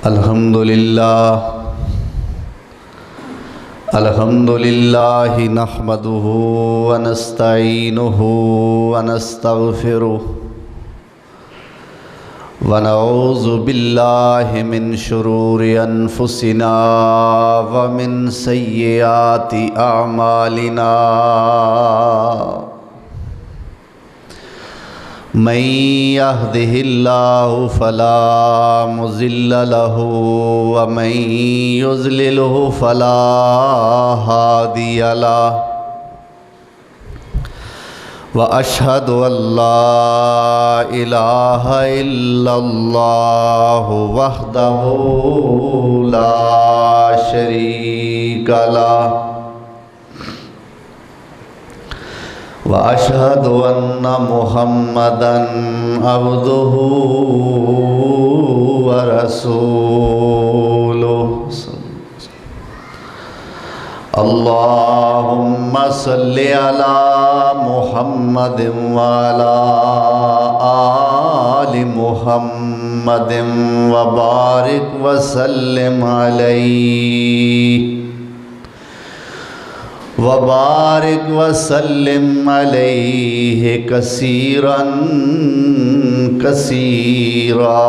الحمدللہ نحمدہ ونستعینہ ونستغفرہ ونعوذ باللہ من شرور انفسنا ومن سیئات اعمالنا من يهده الله فلا مضل له ومن يضلله فلا هادي له وأشهد أن لا إله إلا الله وحده لا شريك له وأشهد أن محمدًا عبده ورسوله اللهم صل على محمد وعلى آل محمد وبارك وسلم عليه وبارك وسلم عليه كثيرا كثيرا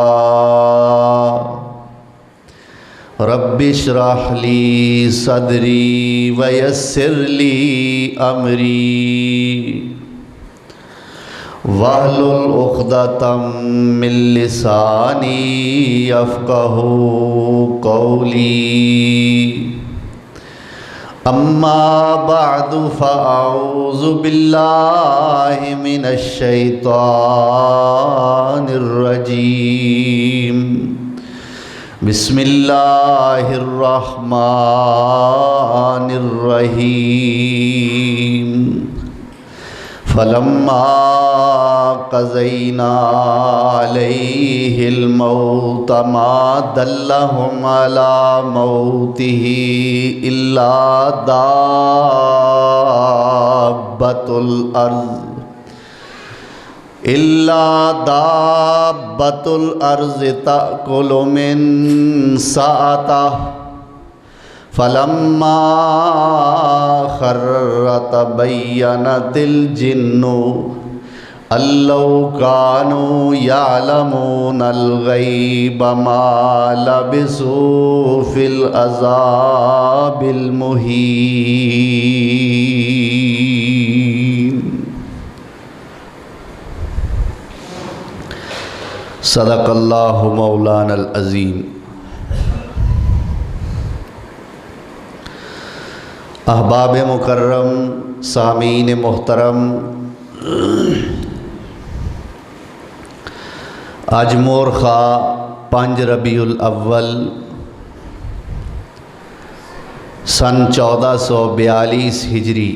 رب اشرح لي صدري ويسر لي أمري واحلل عقدة من لساني يفقهوا قولي اما بعد فاعوذ باللہ من الشیطان الرجیم بسم اللہ الرحمن الرحیم فلما قضینا علیہ الموت ما دلهم على موته إلا دابة الأرض تأكل من سأته فلما خر تبينت الجن أن لو كانوا يعلمون الغيب ما لبثوا في العذاب المهين صدق اللہ مولانا العظیم۔ احباب مکرم، سامعین محترم، آج مورخہ 5 ربیع الاول سن 1442 ہجری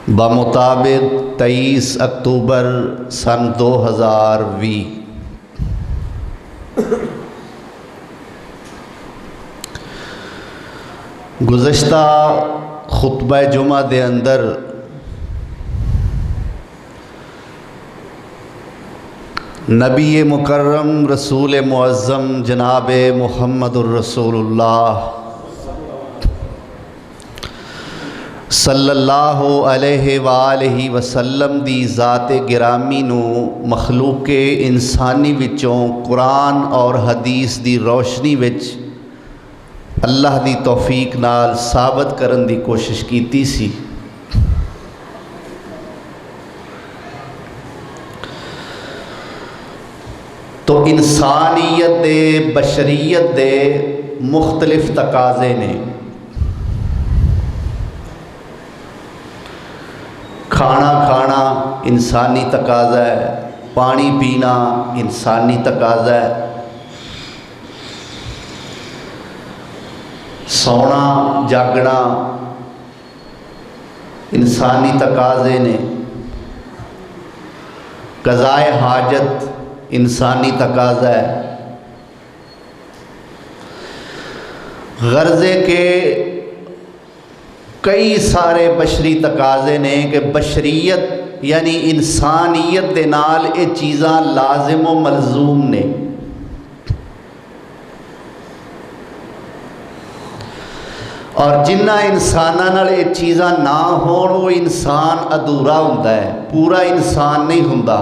بمطابق 23 اکتوبر سن 2020 گزشتہ خطبہ جمعہ دے اندر نبی مکرم رسول معظم جناب محمد الرسول اللہ صلی اللہ علیہ وآلہ وسلم دی ذات گرامی نو مخلوق انسانی وچوں قرآن اور حدیث دی روشنی وچ اللہ دی توفیق نال ثابت کرن دی کوشش کیتی سی۔ تو انسانیت دے، بشریت دے مختلف تقاضے نے۔ کھانا کھانا انسانی تقاضا ہے، پانی پینا انسانی تقاضا ہے، سونا جاگنا انسانی تقاضے نے، قضائے حاجت انسانی تقاضا ہے۔ غرضے کے کئی سارے بشری تقاضے نے کہ بشریت یعنی انسانیت دے نال یہ چیزاں لازم و ملزوم نے۔ اور جنہ انساناں نال یہ چیزاں نہ ہون وہ انسان ادھورا ہوندا ہے، پورا انسان نہیں ہوندا۔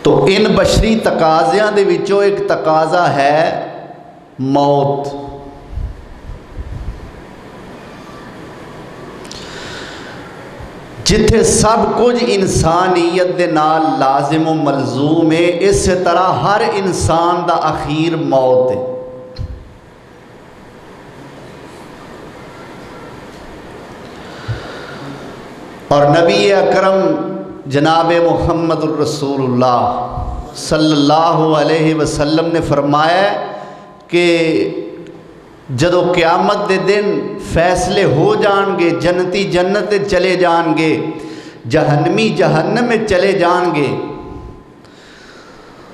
تو ان بشری تقاضیاں دے وچوں ایک تقاضا ہے موت۔ جتھے سب کچھ انسانیت دے نال لازم و ملزوم ہے، اس طرح ہر انسان دا اخیر موت ہے۔ اور نبی اکرم جناب محمد الرسول اللہ صلی اللہ علیہ وسلم نے فرمایا کہ جدو قیامت دے دن فیصلے ہو جان گے، جنتی جنت چلے جان گے، جہنمی جہنم میں چلے جان گے،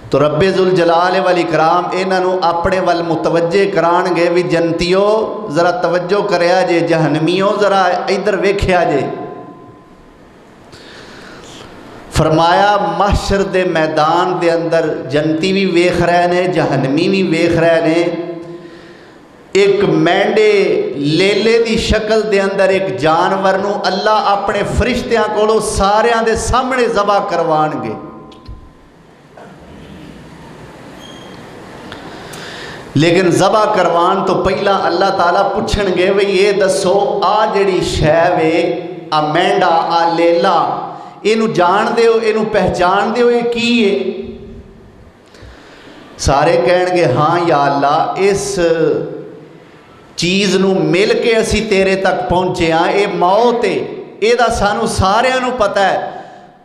تو رب ذوالجلال والاکرام انہوں اپنے ول متوجہ کران گے بھی جنتیو ذرا توجہ کریا جے، جہنمیوں ذرا ادھر ویکھیا جے۔ فرمایا محشر دے میدان دے اندر جنتی بھی ویکھ رہے نے، جہنمی بھی ویکھ رہے نے۔ ایک مینڈے لیلے دی شکل دے اندر ایک جانور نو اللہ اپنے فرشتیاں کولو ساریاں دے سامنے ذبح کروان گے۔ لیکن ذبح کروان تو پہلا اللہ تعالیٰ پوچھن گے وی یہ دسو آ جڑی شے وے، آ مینڈا، آ لیلا، اینو جان دیو، اینو پہچان دیو، یہ کی ہے؟ سارے کہن گے ہاں یا اللہ، اس چیز نو مل کے اسی تیرے تک پہنچے ہاں، اے موت ہے، اے دا سانو سارے نو پتہ ہے۔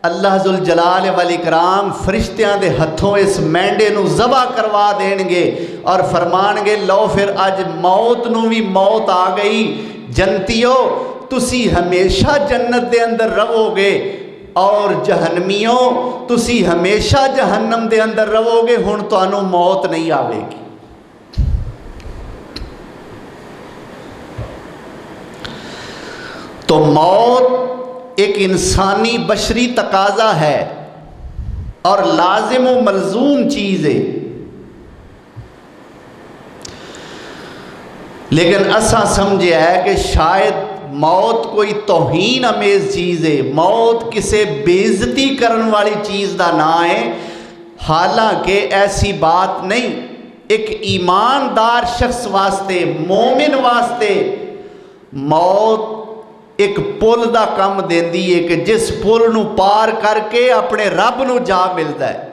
اللہ ذوالجلال والاکرام فرشتیاں دے ہتھوں اس مینڈے نو ذبح کروا دین گے اور فرمان گے لو پھر اج موت نو بھی موت آ گئی، جنتیو تسی ہمیشہ جنت دے اندر رہو گے، اور جہنمیوں تسی ہمیشہ جہنم دے اندر رہو گے، ہن تانوں موت نہیں آوے گی۔ تو موت ایک انسانی بشری تقاضا ہے اور لازم و ملزوم چیز ہے، لیکن اساں سمجھے ہے کہ شاید موت کوئی توہین امیز چیز ہے، موت کسے بے عزتی کرن والی چیز دا نہ ہے، حالانکہ ایسی بات نہیں۔ ایک ایماندار شخص واسطے، مومن واسطے موت ایک پل دا کم دیندی ہے کہ جس پل نو پار کر کے اپنے رب نو جا ملدا ہے۔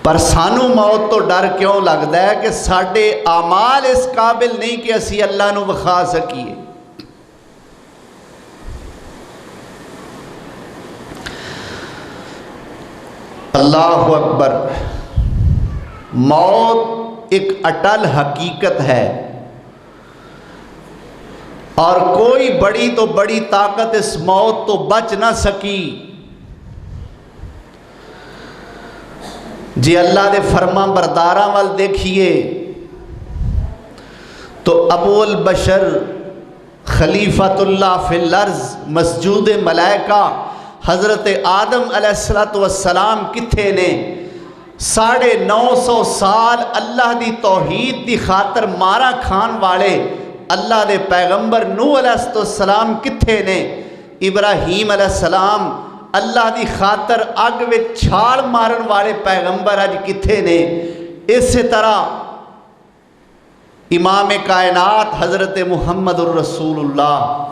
پر سانو موت تو ڈر کیوں لگتا ہے کہ ساڈے اعمال اس قابل نہیں کہ اسی اللہ نو وکھا سکیے۔ اللہ اکبر۔ موت ایک اٹل حقیقت ہے اور کوئی بڑی تو بڑی طاقت اس موت تو بچ نہ سکی۔ جی اللہ دے فرما برداراں وال دیکھیے تو ابو البشر خلیفۃ اللہ فی الارض مسجود ملائکہ حضرت آدم علیہ السلام کتھے نے؟ 950 سال اللہ دی توحید دی خاطر مارا کھان والے اللہ دے پیغمبر نوح علیہ السلام کتھے نے؟ ابراہیم علیہ السلام اللہ دی خاطر اگ وچ چھال مارن والے پیغمبر اج کتھے نے؟ اسی طرح امام کائنات حضرت محمد الرسول اللہ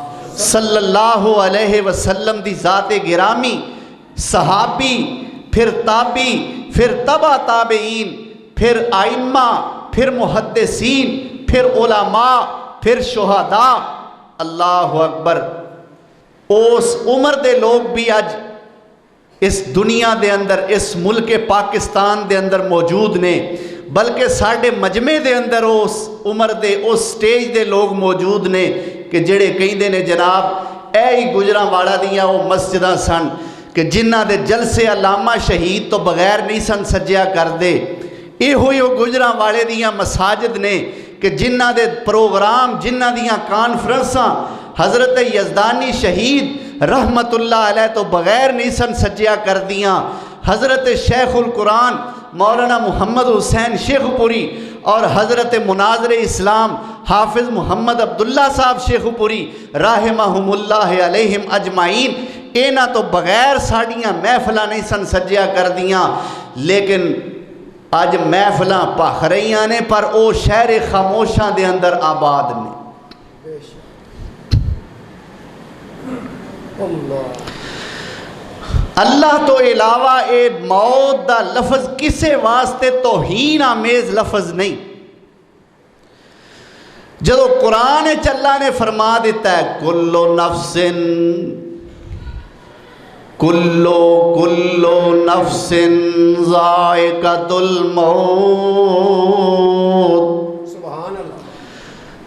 صلی اللہ علیہ وسلم دی ذات گرامی، صحابی، پھر تابی، پھر تبع تابعین، پھر ائمہ، پھر محدثین، پھر علماء، پھر شہداء، اللہ اکبر۔ اس عمر دے لوگ بھی اج اس دنیا دے اندر، اس ملک پاکستان دے اندر موجود نے، بلکہ ساڑھے مجمع دے اندر اس عمر دے اس سٹیج دے لوگ موجود نے کہ جڑے کہیں دے نے جناب اے ہی گجراں والا دیاں وہ مسجداں سن کہ جنہ دے جلسے علامہ شہید تو بغیر نہیں سن سجیا کر دے، یہ ہوئی وہ گجراں والے دیاں مساجد نے کہ جنہ دے پروگرام جنہ دیاں کانفرنساں حضرت یزدانی شہید رحمت اللہ علیہ تو بغیر نہیں سن سجیا کر دیاں. حضرت شیخ القرآن مولانا محمد حسین شیخ پوری اور حضرت مناظر اسلام حافظ محمد عبداللہ صاحب شیخ پوری رحمہم اللہ علیہم اجمعین اینا تو بغیر ساڑیاں محفلہ نہیں سن سجیا کر دیاں. لیکن آج محفلاں پاخ رہیاں نے پر او شہر خاموشاں دے اندر آباد نے. اللہ تو علاوہ اے موت دا لفظ کسے واسطے توہین آمیز لفظ نہیں. جدو قرآن اللہ نے فرما دیتا ہے کلو نفس ذائقۃ الموت. سبحان اللہ.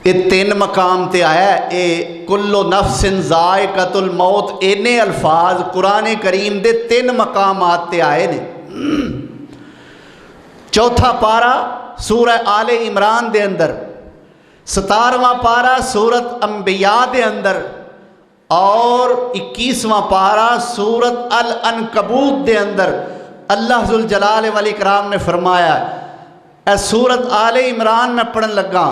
یہ تین مقام تے آیا ہے. اے کلو نفس ذائقۃ الموت اینے الفاظ قرآن کریم دے تین مقامات تے آئے نے. چوتھا پارہ سورہ آل عمران دے اندر، 17واں پارہ سورت انبیاء دے اندر اور 21واں پارہ سورت العنکبوت دے اندر اللہ ذوالجلال والاکرام نے فرمایا. اے سورت آل عمران میں پڑھن لگا.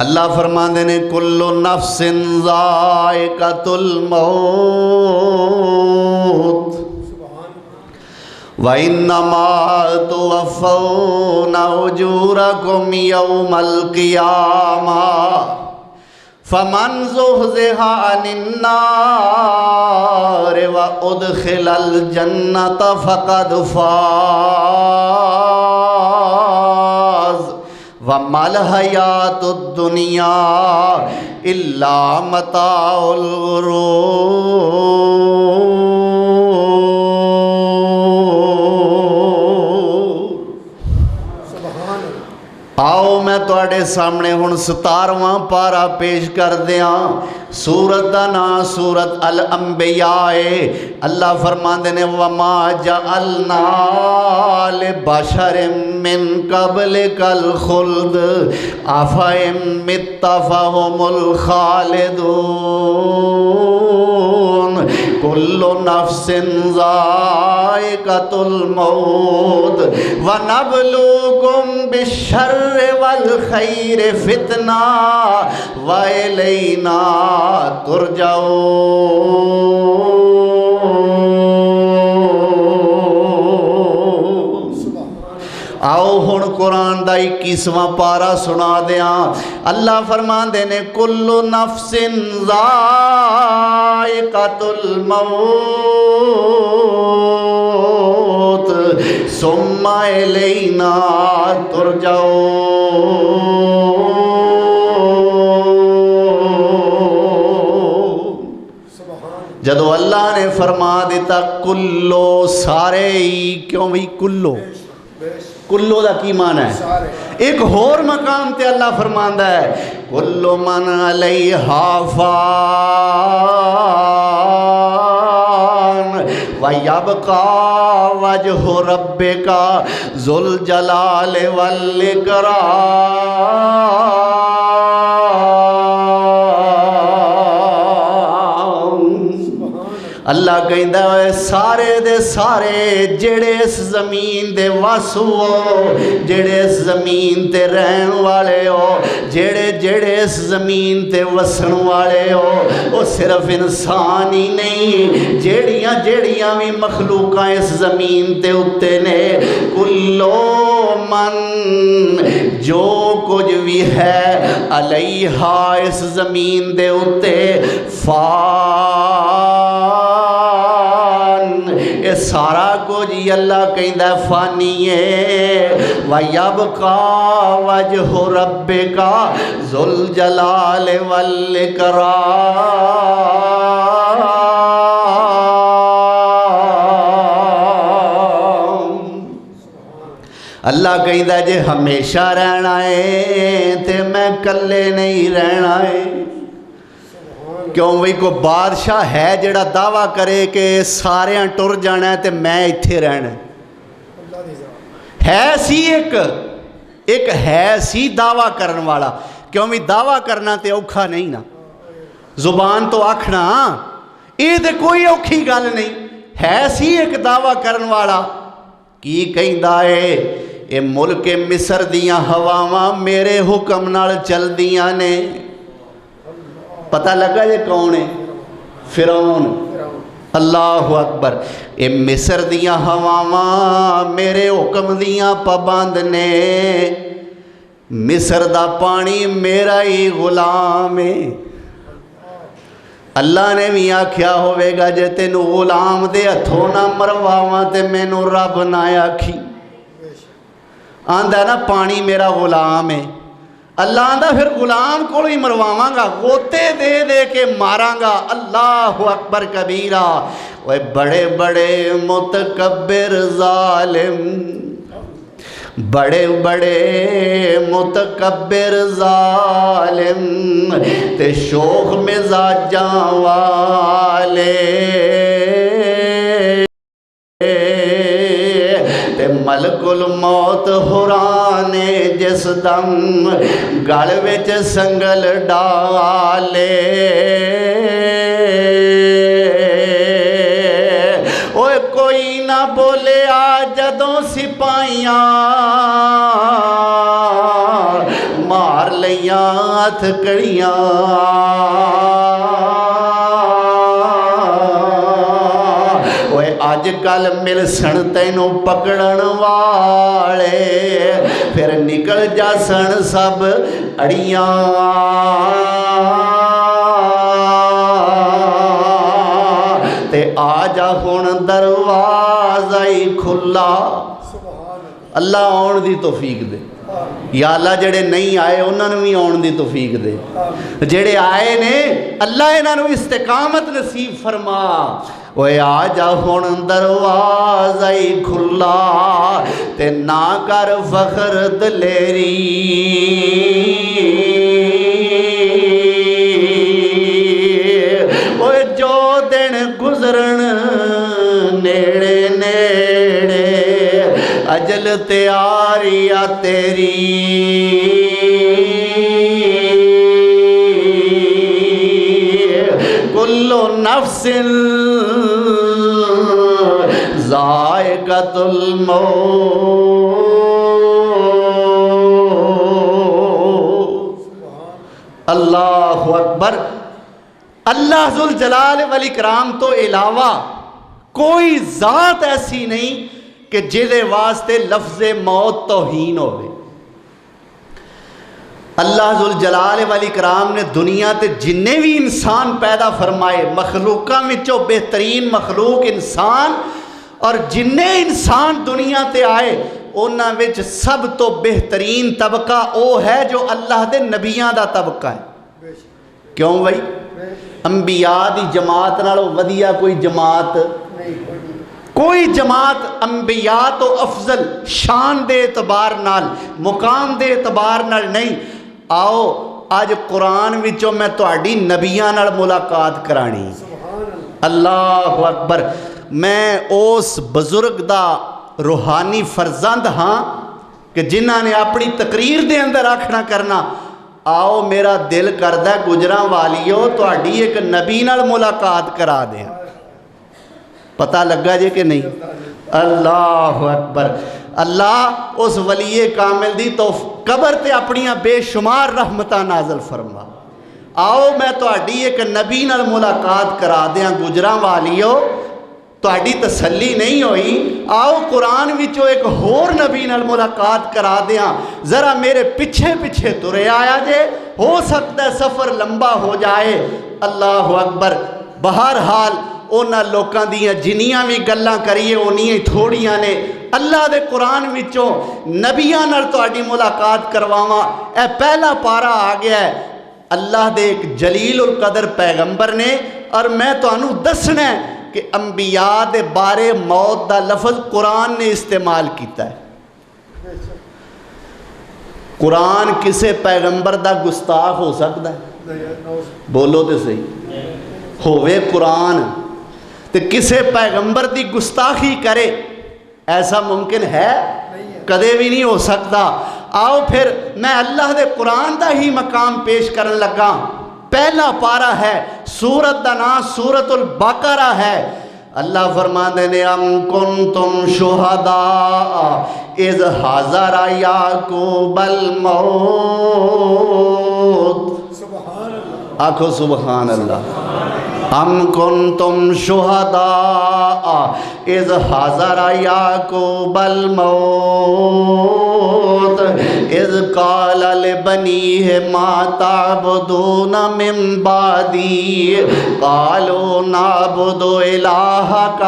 اللہ فرماندے نے کل نفس ذائقۃ الموت وَإِنَّمَا تُوَفَّوْنَ أُجُورَكُمْ يَوْمَ الْقِيَامَةِ فَمَنْ زُحْزِحَ عَنِ النَّارِ وَأُدْخِلَ الْجَنَّةَ فَقَدْ فَازَ وَمَا الْحَيَاةُ الدُّنْيَا إِلَّا مَتَاعُ الغرور. آؤ میں تواڈے سامنے ہن 17واں پارہ پیش کر دیاں. سورت دا نام سورت الانبیاء. اللہ فرماندے نے وما جعلنا لبشر من قبلک الخلد افئن مت فهم الخالدون کل نفس ذائقۃ الموت ونبلوکم بالشر والخیر فتنہ وإلینا ترجعون. آؤ ہن قرآن دا 21واں پارہ سنا دیاں. اللہ فرماندے نے کل نفس ذائقۃ الموت ثم الینا ترجعون. جدو اللہ نے فرما دیتا کلو سارے ہی، کیوں بھئی کلو کلو دا کی معنی ہے؟ ایک اور مقام تے اللہ فرماندا ہے کلو من علیہا فان وَيَبْقَى وَجْهُ رَبِّكَ ذُو الْجَلَالِ وَالْإِكْرَامِ. اللہ کہندا ہے سارے دے سارے جڑے اس زمین دے واسو جڑے اس زمین تے رہن والے ہو جڑے جڑے اس زمین تے وسن والے ہو وہ صرف انسان ہی نہیں جڑیاں جڑیاں بھی مخلوقاں اس زمین تے اتے نے کلو من جو کچھ بھی ہے علیہا اس زمین دے اتے یہ سارا کچھ اللہ کہندا ہے فانی ہے. وَيَبْقَى وَجْهُ رَبِّكَ ذُو الْجَلَالِ وَالْإِكْرَامِ. اللہ کہندا ہے جے ہمیشہ رہنا ہے تے میں کلے نہیں رہنا ہے. کیوں بھئی کوئی بادشاہ ہے جڑا دعویٰ کرے کہ سارے ٹر جانا ہے تے میں اتھے رہنا ہے؟ ہے سی ایک ہے سی دعویٰ کرن والا، کیوں بھی دعویٰ کرنا تے اوکھا نہیں نا، زبان تو آکھنا یہ تے کوئی اوکھی گل نہیں، ہے سی ایک دعویٰ کرن والا کی کہندا ہے اے ملک مصر دیاں ہواواں میرے حکم نال چل دیاں نے۔ پتہ لگا جے کون ہے؟ فرعون۔ اللہ اکبر۔ اے مصر دیاں ہواواں میرے حکم دیاں پابند نے، مصر دا پانی میرا ہی غلام ہے۔ اللہ نے بھی آکھیا ہوئے گا جے تینوں غلام دے ہتھوں نہ مرواواں تے مینوں رب نہ آکھی۔ آندہ نا پانی میرا غلام ہے، اللہ آندہ پھر غلام کو ہی مرواواں گا، غوطے دے دے کے ماراں گا۔ اللہ اکبر کبیرہ۔ وہ بڑے بڑے متکبر ظالم، بڑے بڑے متکبر ظالم تے شوخ مزاجاں والے تے ملک الموت حرانے جس دم گل وچ سنگل ڈالے، اوے کوئی نہ بولے آ جدوں سپاہیاں مار لیاں ہتھ کڑیاں، اوے اج کل مل سن تینوں پکڑن والے پھر نکل جا سن سب اڑیاں، تے آ جا ہن دروازہ ہی کھلا۔ اللہ آن دی توفیق دے، یا اللہ جڑے نہیں آئے انہوں نے بھی آن دی توفیق دے، جڑے آئے نے اللہ انہوں نے استقامت نصیب فرما۔ اوے آ جا ہن دروازہ ہی کھلا تے نہ کر فخر دلیری، اوے جو دن گزرن نیڑے نیڑے اجل تیاری آ تیری، کل نفس ذائقۃ الموت۔ اللہ اکبر۔ اللہ ذوالجلال والاکرام تو علاوہ کوئی ذات ایسی نہیں کہ جدے واسطے لفظ موت توہین ہوئے۔ اللہ ذوالجلال والاکرام نے دنیا تے جننے بھی انسان پیدا فرمائے، مخلوقاں وچوں بہترین مخلوق انسان، اور جننے انسان دنیا تے آئے انہاں وچ سب تو بہترین طبقہ او ہے جو اللہ دے نبیاں دا طبقہ ہے۔ کیوں بھائی؟ انبیاء دی جماعت نالوں ودیا کوئی جماعت کوئی جماعت انبیاء تو افضل شان دے اعتبار نال مقام دے اعتبار نال نہیں۔ آؤ آج قرآن وچوں میں تہاڈی نبیاں نال ملاقات کرانی۔ اللہ اکبر۔ میں اس بزرگ دا روحانی فرزند ہاں کہ جنہاں نے اپنی تقریر دے اندر آکھنا کرنا آؤ میرا دل کردہ گجراں والیو تہاڈی ایک نبی نال ملاقات کرا دیں۔ پتہ لگا جے کہ نہیں؟ اللہ اکبر۔ اللہ اس ولی کامل دی تو قبر تے اپنیاں بے شمار رحمتاں نازل فرما۔ آؤ میں تہاڈی ایک نبی نال ملاقات کرا دیاں گجراں والیو، تہاڈی تسلی نہیں ہوئی، آؤ قرآن وچوں ایک ہور نبی نال ملاقات کرا دیاں، ذرا میرے پیچھے پیچھے ترے آیا جے، ہو سکتا ہے سفر لمبا ہو جائے۔ اللہ اکبر۔ بہرحال اونا لوکاں دیاں جنیاں بھی گلاں کریے انیاں تھوڑیاں نے، اللہ دے قرآن وچوں نبیاں نال تہاڈی ملاقات کرواواں۔ اے پہلا پارا آ گیا ہے اللہ دے ایک جلیل القدر پیغمبر نے، اور میں تانوں دسنا ہے کہ انبیاء دے بارے موت دا لفظ قرآن نے استعمال کیتا ہے۔ قرآن کسے پیغمبر دا گستاخ ہو سکتا ہے؟ بولو تے صحیح۔ ہوئے قرآن تے کسے پیغمبر دی گستاخی کرے، ایسا ممکن ہے؟ کدے بھی نہیں ہو سکتا۔ آؤ پھر میں اللہ دے قرآن دا ہی مقام پیش کرن لگا۔ پہلا پارہ ہے، سورت دا نام سورت البقرہ ہے۔ اللہ فرماندے نے ام کنتم شہداء اذ حضر یعقوب الموت، آکھو سبحان اللہ۔ ام کنتم شہداء اذ حضر یعقوب الموت اذ قال لبنیہ ما تعبدون من بعدی قالوا نعبد الہک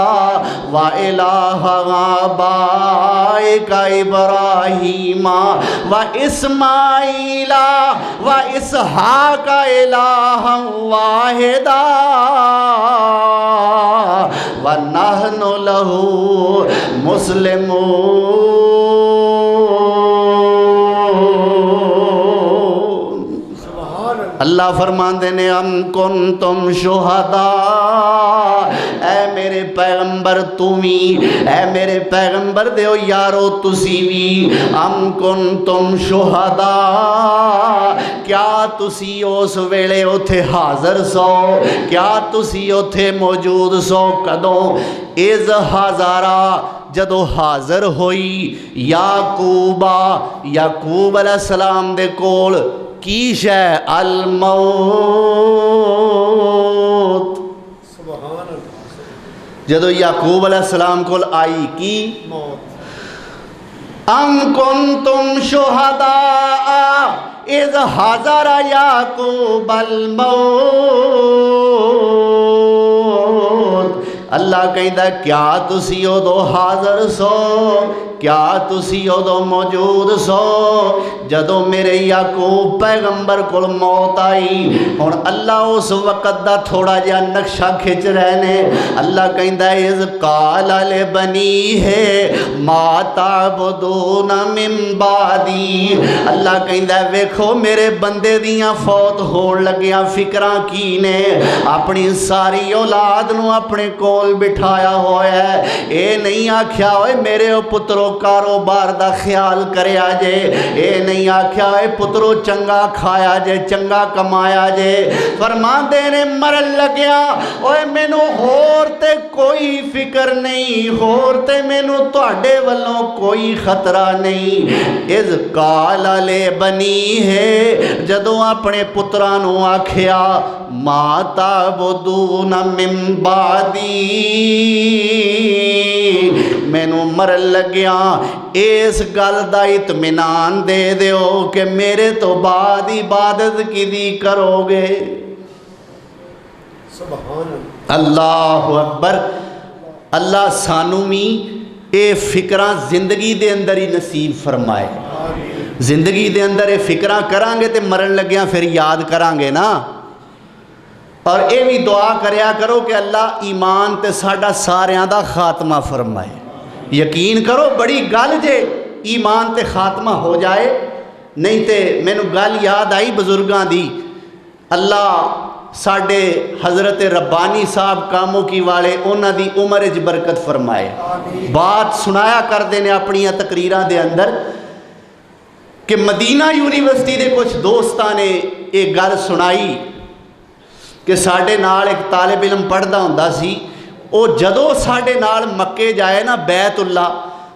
و الہ آبائک ابراہیم و اسماعیل و اسحاق الہا واحدا وَنَحْنُ لَهُ مُسْلِمُونَ۔ اللہ فرماندے نے ام کنتم شہداء، اے میرے پیغمبر تمی، اے میرے پیغمبر دیو یارو تسی بھی، ام کنتم شہداء، کیا تسی اس ویلے اتھے حاضر سو، کیا تسی اتھے موجود سو، کدوں اذ حضرہ جدو حاضر ہوئی یعقوب علیہ السلام دے کول کی شے الموت، جدو یعقوب علیہ السلام کول آئی کی موت۔ ام کنتم شہداء اذ حضر یعقوب الموت، اللہ کہندا کیا تسی ادو حاضر سو، کیا تسی ادو موجود سو جدو میرے یعقوب پیغمبر کول موت آئی۔ ہن اللہ اس وقت دا تھوڑا جہا نقشہ کھچ رہے نے۔ اللہ کہندا اذ قال لبنیہ ما تعبدون من بعدی، اللہ کہندا ویکھو میرے بندے دیاں فوت ہون لگیاں فکراں کی نے، اپنی ساری اولاد نو اپنے کول بٹھایا ہوا ہے، اے نہیں آکھیا ہوئے میرے پترو کاروبار دا خیال کریا جے، اے نہیں آکھیا ہوئے پترو چنگا کھایا جے چنگا کمایا جے۔ فرمان دینے مرن لگیا اوے مینو ہور تے کوئی فکر نہیں، ہور تے مینو تواڈے والوں کوئی خطرہ نہیں۔ اذ قال لبنیہ، جدوں اپنے پترانو آکھیا ما تعبدون من بعدی، مینو مرن لگیا اس گل دا اطمینان دے دیو کہ میرے تو بعد عبادت کیدی کرو گے۔ سبحان اللہ اکبر۔ اللہ سانو بھی اے فکراں زندگی دے اندر ہی نصیب فرمائے، زندگی دے اندر اے فکراں کران گے تے مرن لگیاں پھر یاد کران گے نا۔ اور اے بھی دعا کریا کرو کہ اللہ ایمان تے ساڈا ساریاں دا خاتمہ فرمائے۔ یقین کرو بڑی گل جے ایمان تے خاتمہ ہو جائے، نہیں تے مینو گل یاد آئی بزرگاں دی۔ اللہ ساڈے حضرت ربانی صاحب کاموں کی والے انہاں دی عمر وچ برکت فرمائے۔ بات سنایا کردے نے اپنی تقریراں دے اندر کہ مدینہ یونیورسٹی دے کچھ دوستاں نے ایک گل سنائی کہ ساڈے نال ایک طالب علم پڑھدا ہوندا سی، او جدو ساڈے نال مکے جائے نا بیت اللہ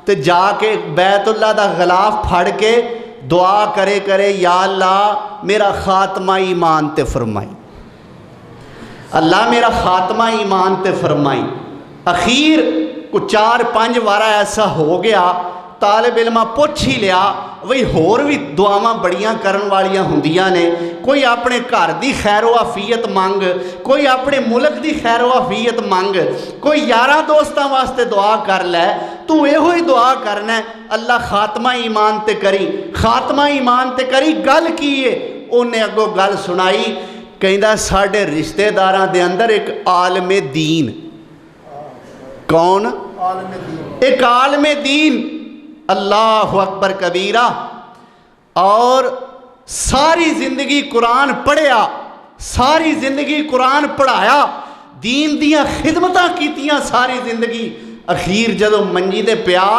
تے جا کے بیت اللہ دا غلاف پھڑ کے دعا کرے یا اللہ میرا خاتمہ ایمان تے فرمائی، اللہ میرا خاتمہ ایمان تے فرمائی۔ اخیر کو 4-5 وارہ ایسا ہو گیا، طالب علمہ پوچھ ہی لیا وہی ہور بھی دعاواں بڑیاں کرن والیاں ہوندیاں نے، کوئی اپنے گھر دی خیر و عافیت مانگ، کوئی اپنے ملک دی خیر و عافیت مانگ، کوئی یاراں دوستاں واسطے دعا کر لے، تو یہ ہوئی دعا کرنا ہے اللہ خاتمہ ایمان تے کری، خاتمہ ایمان تے کری۔ گل کی ہے انہیں اگو گل سنائی، کہندا ساڈے رشتہ داراں دے اندر ایک عالم دین، کون؟ ایک عالم دین، اللہ اکبر کبیرہ، اور ساری زندگی قرآن پڑھیا، ساری زندگی قرآن پڑھایا، دین دیاں خدمتاں کیتیاں ساری زندگی۔ اخیر جدو منجی دے پیا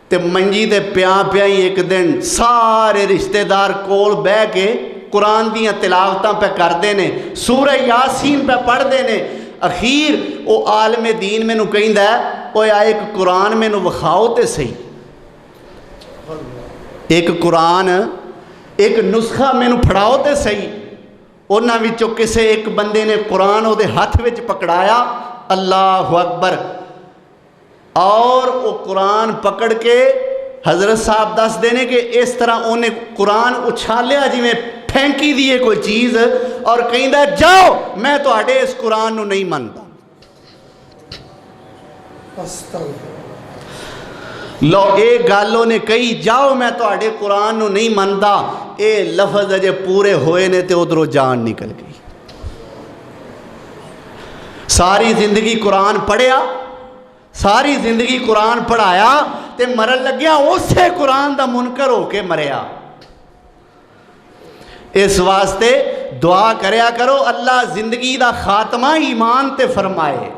تے منجی تے پیاں پیاں ہی ایک دن سارے رشتہ دار کول بہ کے قرآن دیاں تلاوتاں پہ کردے نے، سورہ یاسین پہ پڑھ دے نے۔ اخیر او عالم دین میں نو کہندہ ہے اوے ایک قرآن میں نو وکھاؤ تے صحیح، ایک قرآن ایک نسخہ میں نو پھڑاؤ تے صحیح۔ انہاں وچوں کسے ایک بندے نے قرآن او دے ہاتھ وچ پکڑایا، اللہ اکبر، اور وہ قرآن پکڑ کے حضرت صاحب دس دینے کہ اس طرح انہیں قرآن اچھالیا جی میں پھینکی دیئے کوئی چیز، اور کہندہ جاؤ میں تو آڑے اس قرآن نو نہیں مانتا۔ لو ایک گالوں نے کہی جاؤ میں تو آڑے قرآن نو نہیں مانتا، اے لفظ اجے پورے ہوئے نے تے ادھروں جان نکل گئی۔ ساری زندگی قرآن پڑھیا، ساری زندگی قرآن پڑھایا تے مرن لگیا اسے قرآن دا منکر ہو کے مریا۔ اس واسطے دعا کریا کرو اللہ زندگی دا خاتمہ ایمان تے فرمائے۔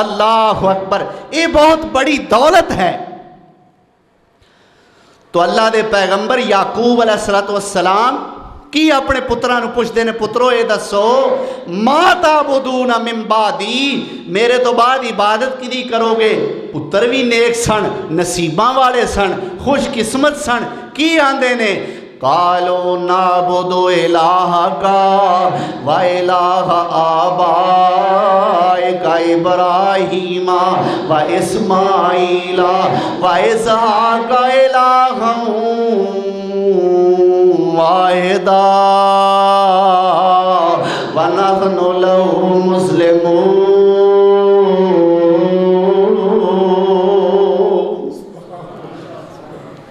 اللہ اکبر، یہ بہت بڑی دولت ہے۔ تو اللہ دے پیغمبر یعقوب علیہ السلام کی اپنے پتران پوچھ دینے، پترو اے دسو ما تعبدون من بعدی، میرے تو بعد عبادت کی دی کرو گے؟ پتر بھی نیک سن، نصیباں والے سن، خوش قسمت سن، کی آندے نے قالوا نعبد الہک و الہ آبائک ابراہیم و اسماعیل و اسحاق الہا واحدا ونحن لہ مسلمون۔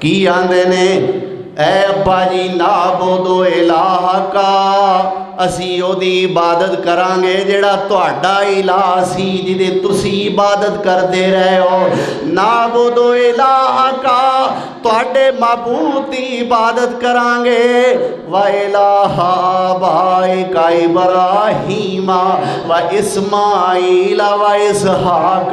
کی آندے نے اے ابا جی نعبد الہک، اسی او دی عبادت کرانگے جڑا تہاڈا الہ سی جدے تسی عبادت کر دے رہے ہو۔ نعبد الہک، تہاڈے معبود دی عبادت کرانگے، و الہ آبائک ابراہیم و اسماعیل و اسحاق،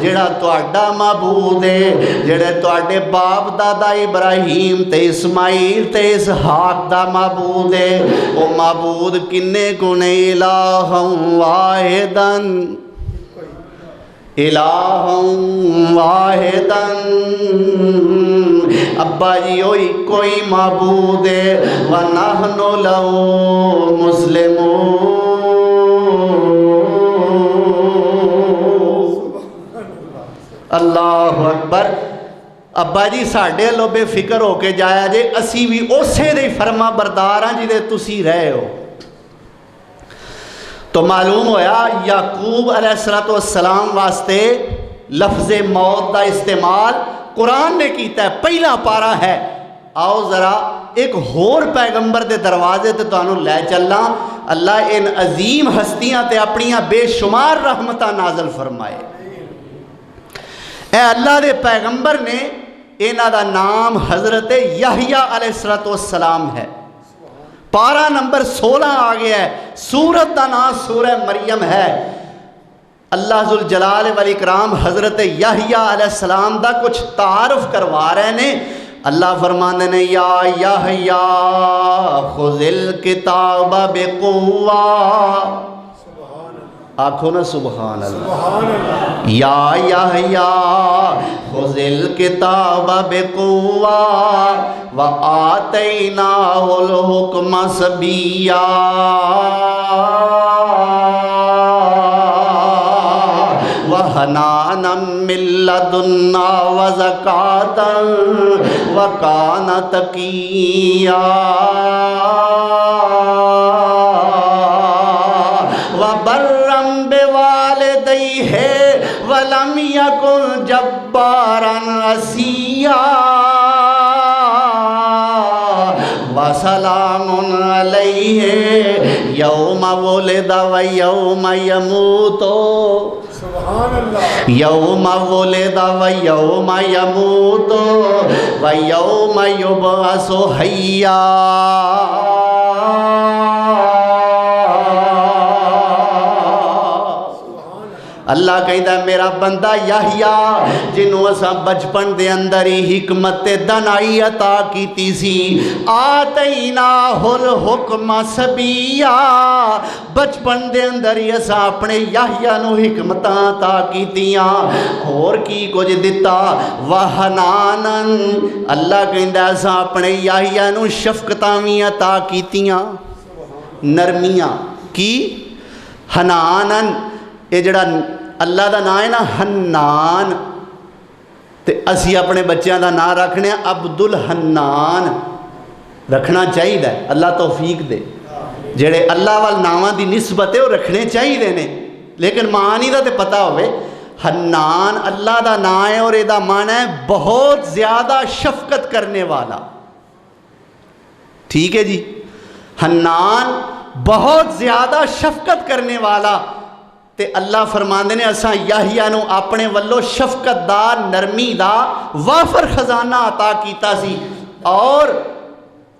جڑا تہاڈا معبود ہے، جڑے تہاڈے باپ دادا ابراہیم تے اسماعیل تے اسحاق دا معبود ہے، او معبود کنے کنے الہ واحدن، الہ واحدن، ابا جی ہوئی کوئی معبود ہے، وَنَحْنُ لَهُ مُسْلِمُونَ۔ اللہ اکبر۔ ابا جی ساڑھے لو بے فکر ہو کے جایا جے، اسی بھی اسے دے فرما برداراں جی دے تسی رہے ہو۔ تو معلوم ہویا یعقوب علیہ السلام واسطے لفظ موت دا استعمال قرآن نے کیتا ہے، پہلا پارا ہے۔ آؤ ذرا ایک ہور پیغمبر دے دروازے تے تو انہوں لے چلنا، اللہ ان عظیم ہستیاں تے اپنیاں بے شمار رحمتہ نازل فرمائے۔ اے اللہ دے پیغمبر نے انہاں دا نام حضرت یحییٰ علیہ السلام ہے۔ پارہ نمبر 16 آگیا ہے، سورت دا نام سورہ مریم ہے۔ اللہ ذوالجلال والاکرام حضرت یحییٰ علیہ السلام دا کچھ تعارف کروا رہے نے۔ اللہ فرماندے نے یا یحییٰ خذ الکتاب بقوہ، آنکھو نا سبحان اللہ، یا یحییٰ خذ الکتاب بقوہ وآتیناہ الحکم صبیّا وحنانا من لدنا وزکاة وکان تقیّا وبرًا بوالدیہ ولم یکن جباراً عصیّا وسلام علیہ یوم ولد و یوم یموت، یوم ولد و یوم یموت و یوم یبعث حیا۔ اللہ کہندا میرا بندہ یحییٰ جنوں اساں بچپن دے اندر ہی حکمت دانائی عطا کیتی سی آتیناہ الحکم صبیا بچپن دے اندر ہی اساں اپنے یحییٰ نو حکمتاں عطا کیتیاں اور کی کچھ دتا وحنانن اللہ کہندا اساں اپنے یحییٰ نو شفقتاں وی عطا کیتیاں نرمیاں کی حنانن یہ جڑا اللہ دا نام ہے نا حنان تے اسی اپنے بچیاں دا نام رکھنے عبد الحنان رکھنا چاہیے اللہ توفیق دے جڑے اللہ وال ناماں دی نسبت ہے وہ رکھنے چاہیے نے لیکن معنی دا تے پتہ ہوئے حنان اللہ دا نام ہے اور یہ دا معنی ہے بہت زیادہ شفقت کرنے والا ٹھیک ہے جی حنان بہت زیادہ شفقت کرنے والا تے اللہ فرماندے نے اساں یحییٰ نو اپنے ولو شفقت دا نرمی دا وافر خزانہ عطا کیتا سی اور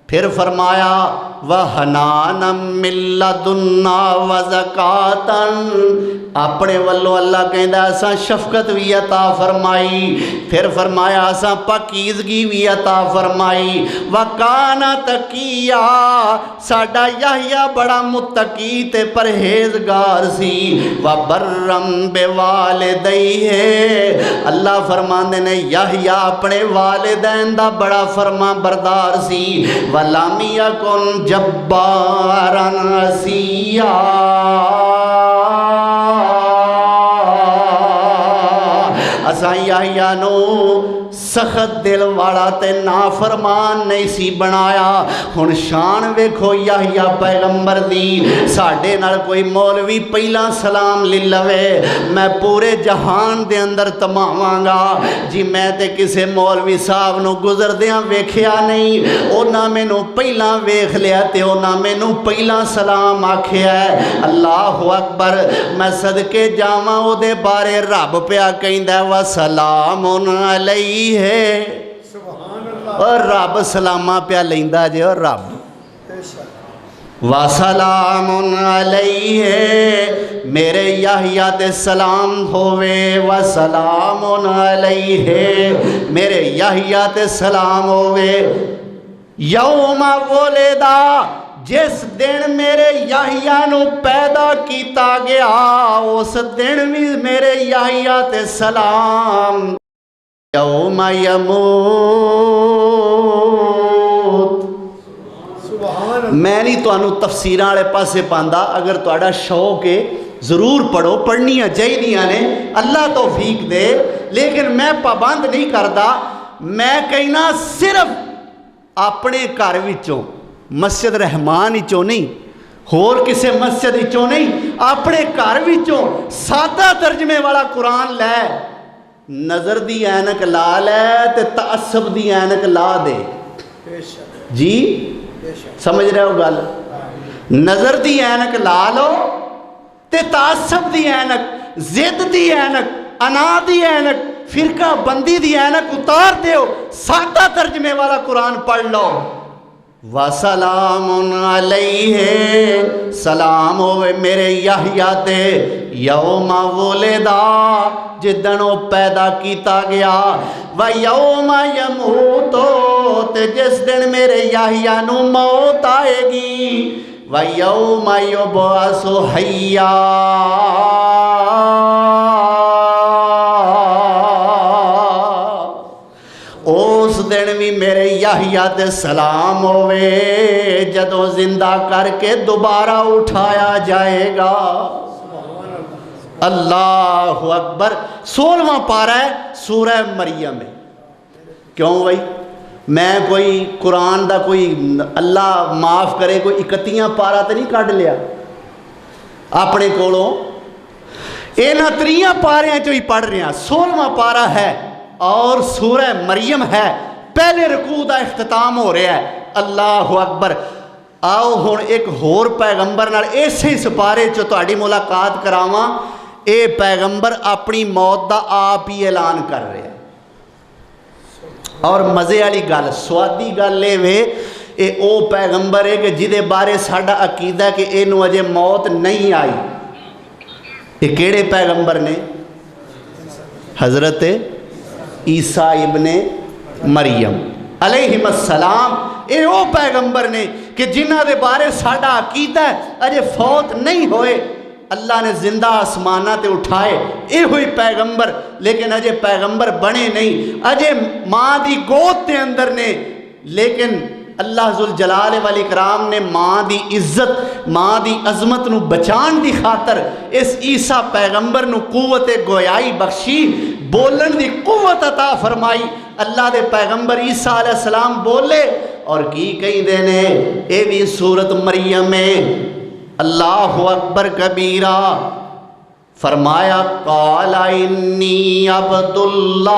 پھر فرمایا وَحَنَانًا مِّن لَّدُنَّا وَزَكَاةً اپنے ولو اللہ کہندا اساں شفقت وی عطا فرمائی پھر فرمایا اساں پاکیزگی وی عطا فرمائی وَكَانَ تَقِيًّا ساڈا یحییٰ بڑا متقی تے پرہیزگار سی وَبَرًّا بِوَالِدَیْهِ اللہ فرماندے نے یحییٰ اپنے والدین دا بڑا فرما بردار سی وَلَمْ يَكُنْ جَبَّارًا عَصِيًّا اساں یحییٰ نو سخت دل والا تے نافرمان نہیں سی بنایا ہن شان ویکھو یحییٰ پیغمبر دی ساڈے نال کوئی مولوی پہلا سلام لے لوے میں پورے جہان دے اندر تماواں گا جی میں تے کسے مولوی صاحب نو گزردیاں ویکھیا نہیں اونا مینوں پہلا ویکھ لیا تے اونا مینوں پہلا سلام آکھیا ہے اللہ اکبر میں صدقے جاواں او دے بارے رب پیا کہندا ہے وسلام علیہ اور رب سلامہ پیا لیندا جے اور رب وسلام علیہ میرے یحییٰ تے سلام ہووے وسلام علیہ میرے یحییٰ تے سلام ہووے یوم ولدا جس دن میرے یحییٰ نو پیدا کیتا گیا اس دن بھی میرے یحییٰ تے سلام یوم یموت میں نہیں تو انہوں تفسیران والے پاسے پاندہ اگر تو اڑا شوق ہے ضرور پڑھو پڑھنیاں چاہیے نے اللہ توفیق دے لیکن میں پابند نہیں کردا میں کہنا صرف اپنے گھر وچوں مسجد رحمان وچوں نہیں ہور کسے مسجد وچوں نہیں اپنے گھر وچوں سادہ ترجمے والا قرآن لے نظر دی اینک لا لے تے تعصب دی اینک لا دے جی سمجھ رہے ہو گل نظر دی اینک لا لو تے تعصب دی اینک زد دی اینک انا دی اینک فرقہ بندی دی اینک اتار دیو سادہ ترجمے والا قرآن پڑھ لو وَسَلَامٌ عَلَيْهِ سلام ہوئے میرے یحییٰ تے یوم ولدا جدنوں پیدا کیتا گیا وَيَوْمَ يَمُوتُ تے جس دن میرے یحییٰ نو موت آئے گی وَيَوْمَ يُبْعَثُ حَيًّا اس دن بھی میرے یحییٰ تے سلام ہوئے جدوں زندہ کر کے دوبارہ اٹھایا جائے گا اللہ اکبر 16واں پارہ ہے سورہ مریم میں کیوں بھائی میں کوئی قرآن دا کوئی اللہ معاف کرے کوئی 31واں پارہ تو نہیں کٹ لیا اپنے کولوں اینا 3 پاریاں جو ہی پڑھ رہے ہیں 16واں پارہ ہے اور سورہ مریم ہے پہلے رکوع دا اختتام ہو رہا ہے اللہ اکبر آؤ ہن ایک ہور پیغمبر نال ایسے سپارے چو تہاڈی ملاقات کراواں اے پیغمبر اپنی موت دا آپ ہی اعلان کر رہے ہیں اور مزے والی گل سوادی گل اے او پیغمبر ہے کہ جدے بارے ساڈا عقیدہ ہے کہ اینو اجے موت نہیں آئی یہ کیڑے پیغمبر نے؟ حضرت عیسیٰ ابن مریم علیہ السلام. یہ وہ پیغمبر نے کہ جنہ دے بارے ساڈا عقیدہ ہے اجے فوت نہیں ہوئے، اللہ نے زندہ آسمانہ تے اٹھائے، یہ ہوئی پیغمبر، لیکن اجے پیغمبر بنے نہیں، اجے ماں دی گود تے اندر نے. لیکن اللہ ذوالجلال والاکرام نے ماں دی عزت، ماں دی عظمت نو بچان دی خاطر اس عیسیٰ پیغمبر نو قوت گویائی بخشی، بولن دی قوت عطا فرمائی. اللہ دے پیغمبر عیسیٰ علیہ السلام بولے اور کی کہیں دینے. اے بھی سورت مریم میں اللہ اکبر کبیرہ فرمایا قال انی عبداللہ،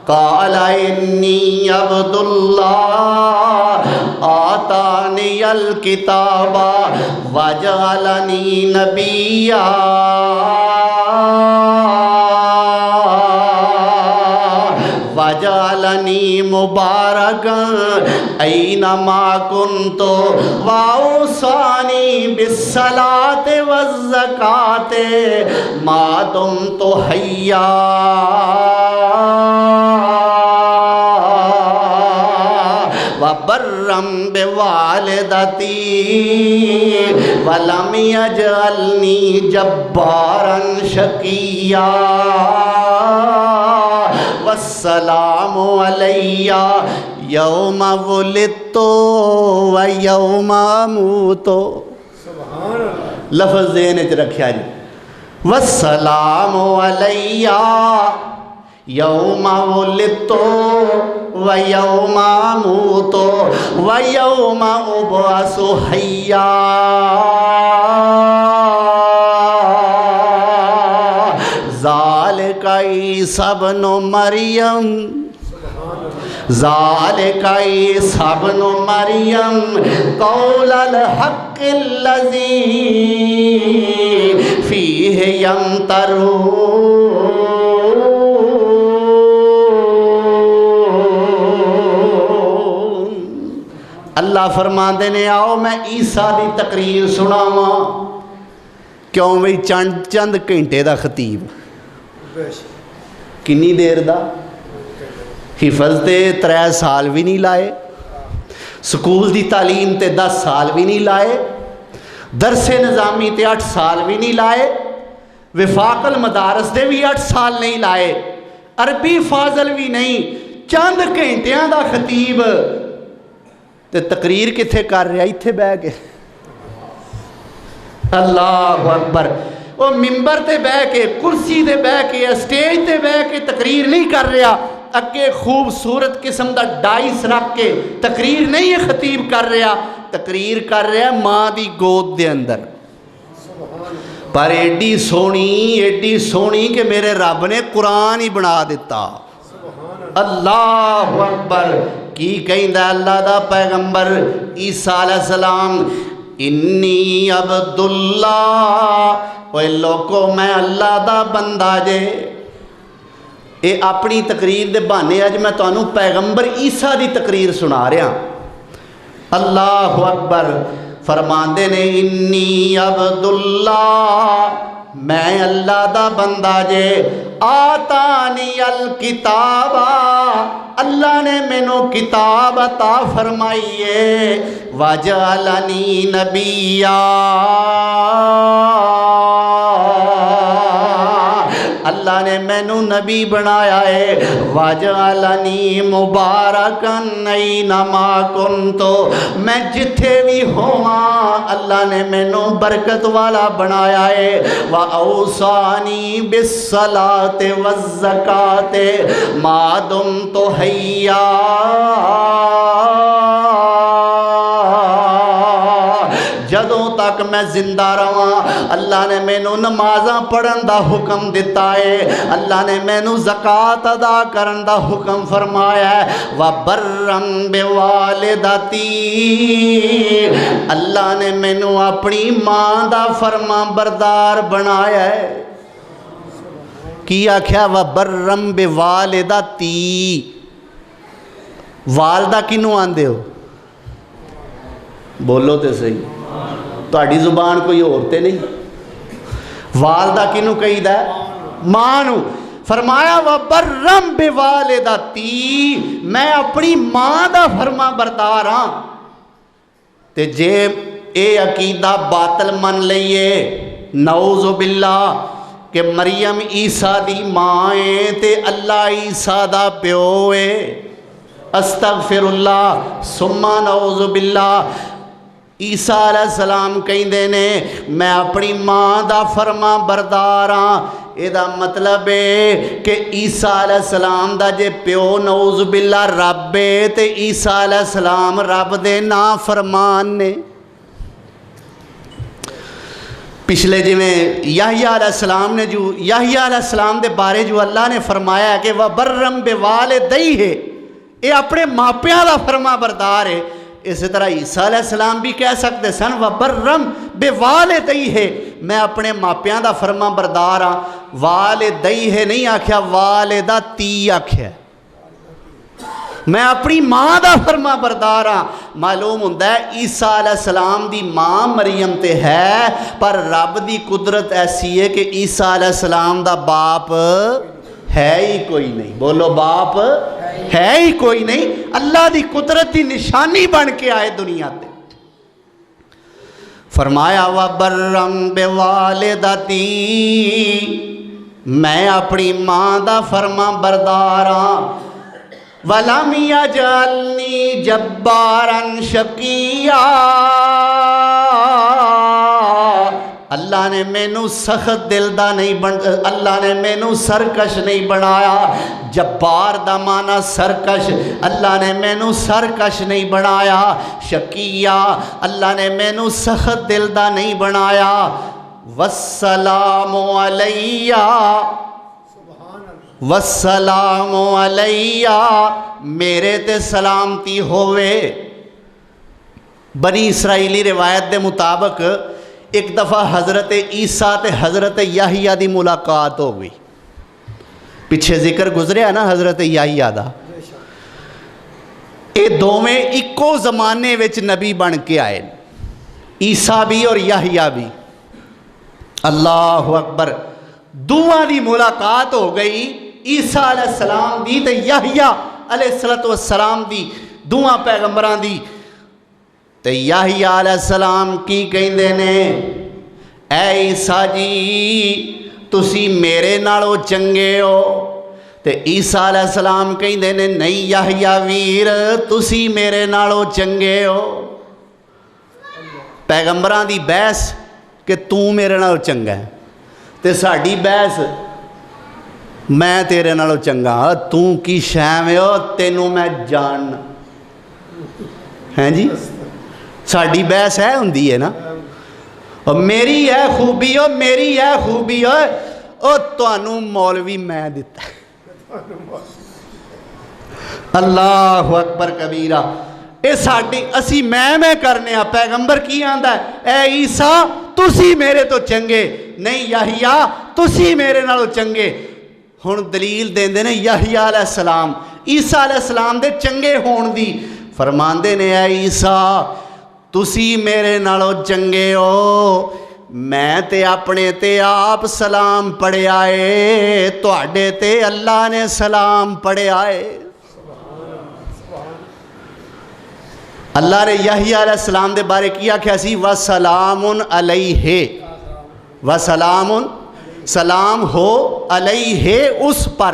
قال انی عبداللہ آتانی الکتاب وجعلنی نبیا وجعلنی مبارکا اینما کنت واوصانی بالصلاة والزکاة ما دمت حیا وبرم بوالدتی ولم یجعلنی جبارا شقیا والسلام علی یوم ولدت و یوم اموت. لفظ ذہن وچ رکھیا جی. والسلام علی یوم ولدت و یوم اموت و یوم ابعث حیا. ذالک عیسیٰ ابن مریم، ذالک عیسیٰ ابن مریم قول الحق الذی فیہ یمترون. اللہ فرماندے نے آؤ میں عیسیٰ دی تقریر سناواں. کیوں بھئی چند گھنٹے دا خطیب، کنی دیر دا حفظ تے 3 سال بھی نہیں لائے، سکول دی تعلیم تے 10 سال بھی نہیں لائے، درس نظامی تے 8 سال بھی نہیں لائے، وفاق المدارس دے بھی 8 سال نہیں لائے، عربی فاضل بھی نہیں. چند گھنٹیاں دا خطیب تے تقریر کتھے کر رہا ایتھے بہ کے. اللہ اکبر. وہ ممبر تے بہ کے، کرسی تے بہ کے، اسٹیج تے بہ کے تقریر نہیں کر رہا، اگے خوبصورت قسم دا ڈائس رکھ کے تقریر نہیں ہے خطیب کر رہا، تقریر کر رہا ماں دی گود دے اندر. پر ایڈی سونی کہ میرے رب نے قرآن ہی بنا دیتا. اللہ اکبر. کی کہندا اللہ دا پیغمبر عیسیٰ علیہ السلام انی عبداللہ، اوے لوگو میں اللہ دا بندہ جے. اے اپنی تقریر دے بہانے اج میں تانوں پیغمبر عیسیٰ دی تقریر سنا رہا. اللہ اکبر. فرماندے نے انی عبداللہ، میں اللہ دا بندہ جے. آتانی الکتاب، اللہ نے مینوں کتاب عطا فرمائیے. وجعلنی نبیا، اللہ نے مینوں نبی بنایا ہے. وجعلنی مبارکن اینما کنت، میں جتھے بھی ہوواں اللہ نے مینوں برکت والا بنایا ہے. واوصانی بالصلاۃ والزکاۃ ما دمت حیا، جدوں تک میں زندہ رہاں اللہ نے مینوں نمازاں پڑھن دا حکم دیتا ہے، اللہ نے مینوں زکوٰۃ ادا کرن دا حکم فرمایا ہے. وبرم بوالدتی، اللہ نے مینوں اپنی ماں دا فرما بردار بنایا ہے. کی آکھیا؟ وبرم بوالدتی. والدہ کنوں آندے ہو؟ بولو تے صحیح. تہاڈی زبان کوئی اور تے نہیں. والدہ کنوں کہیدا ہے؟ ماں نو. فرمایا وَبَرًّا بِوَالِدَتِی، میں اپنی ماں دا فرما بردار ہاں. تے جے اے عقیدہ باطل من لئیے نعوذ باللہ کہ مریم عیسیٰ دی ماں ہے تے اللہ عیسیٰ دا پیو ہے، استغفر اللہ ثم نعوذ باللہ. عیسیٰ علیہ السلام کہندے نے میں اپنی ماں دا فرما بردار ہاں. یہ دا مطلب ہے کہ عیسیٰ علیہ السلام دا جے پیو نعوذ باللہ رب ہے تے عیسیٰ علیہ السلام رب دے نافرمان نے. پچھلے جی میں یحییٰ علیہ السلام نے جو یحییٰ علیہ السلام دے بارے جو اللہ نے فرمایا ہے کہ وَبَرًّا بِوَالِدَیہِ، یہ اپنے ماپیاں دا فرما بردار ہے. اسی طرح عیسیٰ علیہ السلام بھی کہہ سکتے سن وَبَرًّا بِوَالِدَیہِ، میں اپنے ماپیاں دا فرما بردار ہاں. والدیہ نہیں آکھیا، والدتی آکھیا، میں اپنی ماں دا فرما بردار ہاں. معلوم ہوندہ ہے عیسیٰ علیہ السلام دی ماں مریم تے ہے، پر رب دی قدرت ایسی ہے کہ عیسیٰ علیہ السلام دا باپ ہے ہی کوئی نہیں. بولو باپ ہے ہی کوئی نہیں. اللہ دی قدرت دی نشانی بن کے آئے دنیا تے. فرمایا وَبَرًّا بِوَالِدَتِی، میں اپنی ماں دا فرما بردار ہاں. وَلَمْ يَجْعَلْنِي جَبَّارًا شَقِيًّا، اللہ نے مینوں سخت دل دا نہیں اللہ نے مینوں سرکش نہیں بنایا. جبار دا معنی سرکش، اللہ نے مینوں سرکش نہیں بنایا. شقیہ، اللہ نے مینوں سخت دل دا نہیں بنایا. والسلام علیہ، والسلام علیہ، میرے تے سلامتی ہوئے. بنی اسرائیلی روایت دے مطابق ایک دفعہ حضرت عیسیٰ تے حضرت یحییٰ دی ملاقات ہو گئی. پیچھے ذکر گزریا نا حضرت یحییٰ دا. اے دوویں اکو زمانے وچ نبی بن کے آئے، عیسیٰ بھی اور یحییٰ بھی. اللہ اکبر. دوواں دی ملاقات ہو گئی، عیسیٰ علیہ السلام دی تے یحییٰ علیہ السلام دی، دوواں پیغمبران دی. تے یحییٰ علیہ السلام کی کہندے نے اے عیسیٰ جی تسی میرے نالوں چنگے ہو. تے عیسیٰ علیہ السلام کہندے نے نہیں یحییٰ ویر تسی میرے نالوں چنگے ہو. پیغمبران دی بحث کہ تو میرے نالوں چنگا ہے، تے ساڈی بحث میں تیرے نالوں چنگا ہاں. تو کی شے ہو تینوں میں جاننا ہیں جی. ساڈی بحث ہے ہوندی ہے نا، اور میری ہے خوبی ہو میری ہے خوبی ہو او تانوں مولوی میں دیتا ہے. اللہ اکبر کبیرہ. اے ساڈی اسی میں کرنے ہاں. پیغمبر کی آندا ہے اے عیسیٰ تسی میرے تو چنگے نہیں، یحییٰ تسی میرے نالوں چنگے. ہن دلیل دیندے نے یحییٰ علیہ السلام عیسیٰ علیہ السلام دے چنگے ہون دی. فرماندے نے اے عیسیٰ تسی میرے نالوں چنگے ہو، میں تے اپنے تے آپ سلام پڑھیا ہے، تواڈے تے اللہ نے سلام پڑھیا ہے. اللہ نے یحییٰ علیہ السلام دے بارے کیا کہ اسی وَسَلَامٌ عَلَيْهِ، وَسَلَامٌ سلام ہو علیہ اس پر.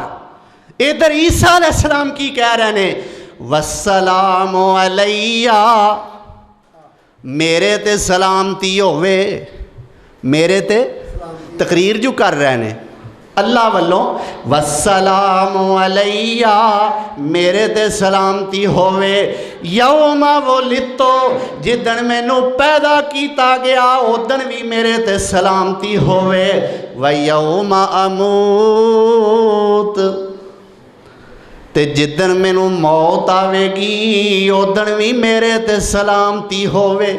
ادھر عیسیٰ علیہ السلام کی کہہ رہے ہیں وَالسَّلَامُ عَلَيَّ، میرے تے سلامتی ہوئے، میرے تے تقریر جو کر رہے ہیں اللہ والوں وَالسَّلَامُ عَلَيَّ، میرے تے سلامتی ہوئے. یوم ولدتُ، جدن مینوں پیدا کیتا گیا ادن بھی میرے تے سلامتی ہوئے. وَيَوْمَ أَمُوتُ، تے جدن مینوں موت آوے گی ادن بھی میرے تے سلامتی ہوئے.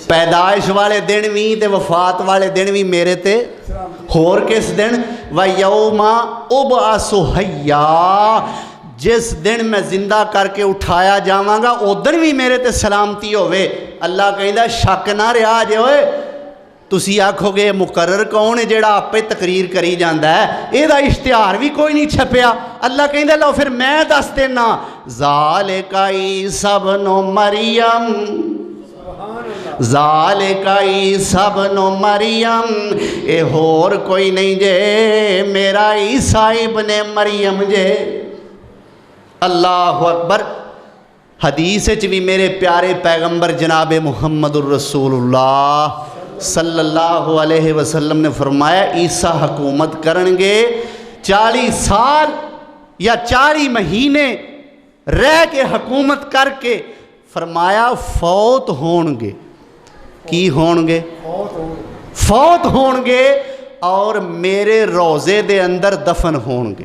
پیدائش والے دن بھی تے وفات والے دن بھی میرے تے. ہور کس دن؟ وَيَوْمَ أُبْعَثُ حَيًّا، جس دن میں زندہ کر کے اٹھایا جاواں گا ادن بھی میرے تے سلامتی ہوئے. اللہ کہندا شک نہ رہا جے اوئے تسی آکھو گے مقرر کون ہے جیڑا آپے تقریر کری جاندا ہے یہ دا اشتہار بھی کوئی نہیں چھپیا اللہ کہندا لو پھر میں دس دینا ذالک عیسی ابن مریم ذالک عیسی ابن مریم اے ہور کوئی نہیں جے میرا عیسی ابن مریم جے اللہ اکبر حدیث وچ بھی میرے پیارے پیغمبر جناب محمد الرسول اللہ صلی اللہ علیہ وسلم نے فرمایا عیسیٰ حکومت کرنگے 40 سال یا 40 مہینے رہ کے حکومت کر کے فرمایا فوت ہونگے کی ہونگے فوت ہونگے اور میرے روزے دے اندر دفن ہونگے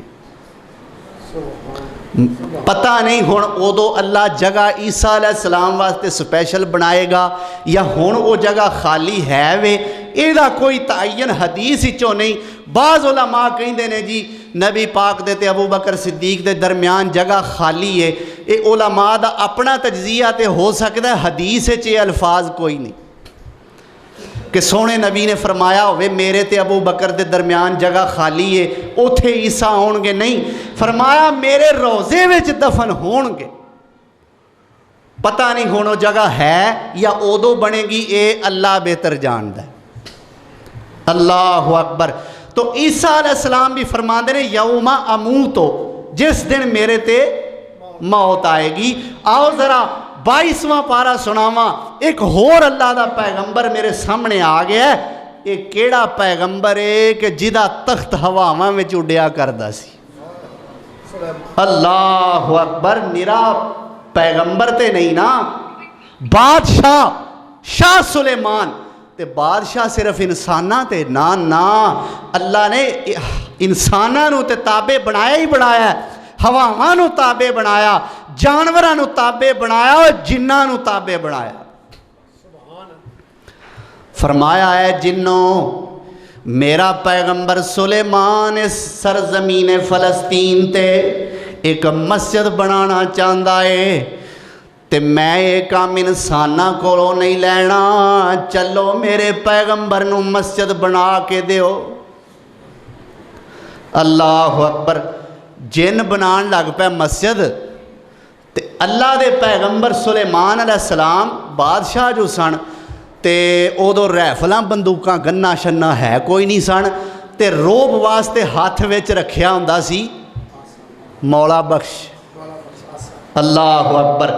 پتہ نہیں ہون او دو اللہ جگہ عیسیٰ علیہ السلام واسطے سپیشل بنائے گا یا ہون او جگہ خالی ہے وے ایدہ کوئی تعین حدیث ہی چو نہیں بعض علماء کہیں دینے جی نبی پاک دیتے ابو بکر صدیق دے درمیان جگہ خالی ہے اے علماء دا اپنا تجزیہ تے ہو سکتا ہے حدیث چے الفاظ کوئی نہیں کہ سونے نبی نے فرمایا ہوئے میرے تے ابو بکر دے درمیان جگہ خالی ہے اوتھے عیسیٰ ہونگے نہیں فرمایا میرے روزے وچ دفن ہونگے پتہ نہیں ہونو جگہ ہے یا اودو بنے گی اے اللہ بہتر جاندہ ہے اللہ اکبر تو عیسیٰ علیہ السلام بھی فرمان دے یوم اموتو جس دن میرے تے موت آئے گی آؤ ذرا 22واں پارہ سناواں ایک ہور اللہ دا پیغمبر میرے سامنے آ گیا ہے ایک کیڑا پیغمبر ہے کہ جدہ تخت ہواواں میں چوڑیا کردہ سی اللہ اکبر نرا پیغمبر تے نہیں نا بادشاہ شاہ سلیمان تے بادشاہ صرف انسانہ تے نا اللہ نے انسانہ نو تے تابع بنایا ہی بنایا ہے ہواواں نو تابع بنایا جانوراں نو تابع بنایا اور جناں نو تابع بنایا فرمایا ہے جنوں میرا پیغمبر سلیمان اس سرزمین فلسطین تے ایک مسجد بنانا چاہتا ہے تے میں ایک کام انسانہ کو نہیں لینا چلو میرے پیغمبر نو مسجد بنا کے دیو اللہ اکبر جن بنان لگ پہ مسجد تے اللہ دے پیغمبر سلیمان علیہ السلام بادشاہ جو سن تے او دو ریفلاں بندوقاں گنہ شنہ ہے کوئی نہیں سن تے روب واسطے ہاتھ ویچ رکھیا ہوندہ سی مولا بخش اللہ اکبر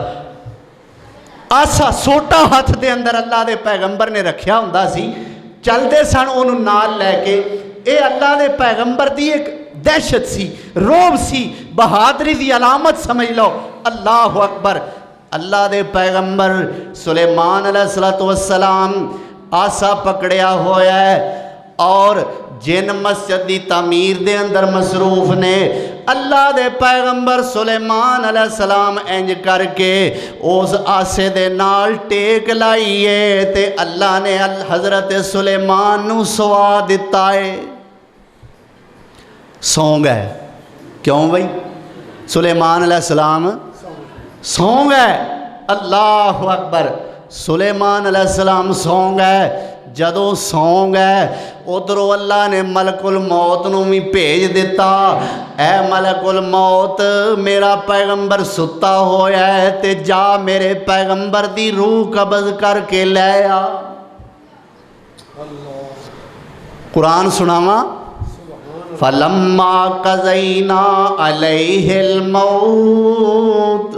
آسا سوٹا ہاتھ دے اندر اللہ دے پیغمبر نے رکھیا ہوندہ سی چلتے سن انہوں نال لے کے اے اللہ دے پیغمبر دی ایک دہشت سی روب سی بہادری دی علامت سمجھ لو اللہ اکبر اللہ دے پیغمبر سلیمان علیہ السلام آسا پکڑیا ہویا ہے اور جن مسجد دی تعمیر دے اندر مصروف نے اللہ دے پیغمبر سلیمان علیہ السلام انج کر کے اس آسے دے نال ٹیک لائیے تے اللہ نے حضرت سلیمان نو سوا دیتا ہے سون گئے کیوں بھائی سلیمان علیہ السلام سون گئے اللہ اکبر سلیمان علیہ السلام سون گئے جدو سون گئے ادھروں اللہ نے ملک الموت نو بھی بھیج دیتا اے ملک الموت میرا پیغمبر ستا ہویا ہے تے جا میرے پیغمبر دی روح قبض کر کے لے آ قرآن سناواں فَلَمَّا قَضَيْنَا عَلَيْهِ الْمَوْتِ